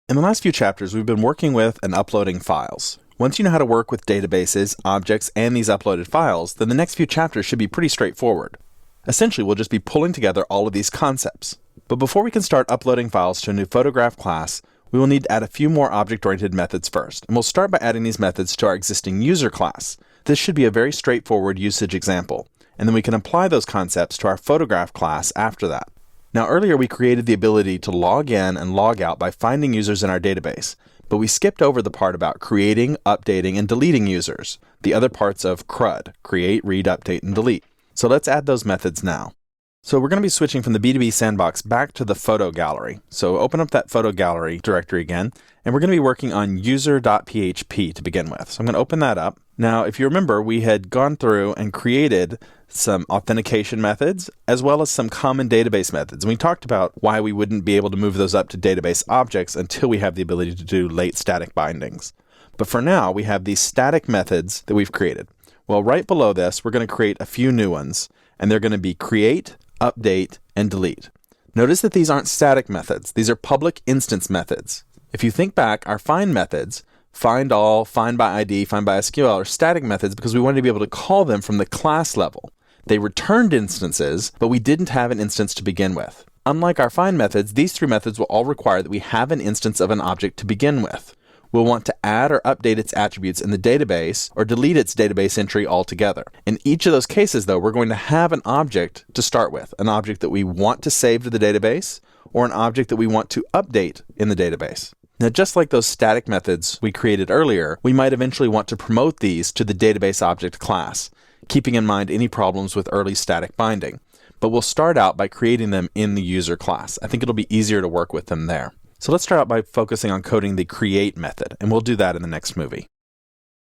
In the last few chapters, we've been working with and uploading files. Once you know how to work with databases, objects, and these uploaded files, then the next few chapters should be pretty straightforward. Essentially, we'll just be pulling together all of these concepts. But before we can start uploading files to a new photograph class, we will need to add a few more object-oriented methods first. And we'll start by adding these methods to our existing user class. This should be a very straightforward usage example. And then we can apply those concepts to our photograph class after that. Now earlier we created the ability to log in and log out by finding users in our database, but we skipped over the part about creating, updating, and deleting users, the other parts of CRUD, create, read, update, and delete. So let's add those methods now. So we're going to be switching from the B2B sandbox back to the photo gallery. So open up that photo gallery directory again, and we're going to be working on user.php to begin with. So I'm going to open that up. Now, if you remember, we had gone through and created some authentication methods, as well as some common database methods. And we talked about why we wouldn't be able to move those up to database objects until we have the ability to do late static bindings. But for now, we have these static methods that we've created. Well, right below this, we're going to create a few new ones, and they're going to be create, update, and delete. Notice that these aren't static methods. These are public instance methods. If you think back, our find methods, find all, find by ID, find by SQL, are static methods because we wanted to be able to call them from the class level. They returned instances, but we didn't have an instance to begin with. Unlike our find methods, these three methods will all require that we have an instance of an object to begin with. We'll want to add or update its attributes in the database or delete its database entry altogether. In each of those cases, though, we're going to have an object to start with, an object that we want to save to the database or an object that we want to update in the database. Now, just like those static methods we created earlier, we might eventually want to promote these to the database object class, keeping in mind any problems with early static binding. But we'll start out by creating them in the user class. I think it'll be easier to work with them there. So let's start out by focusing on coding the create method, and we'll do that in the next movie.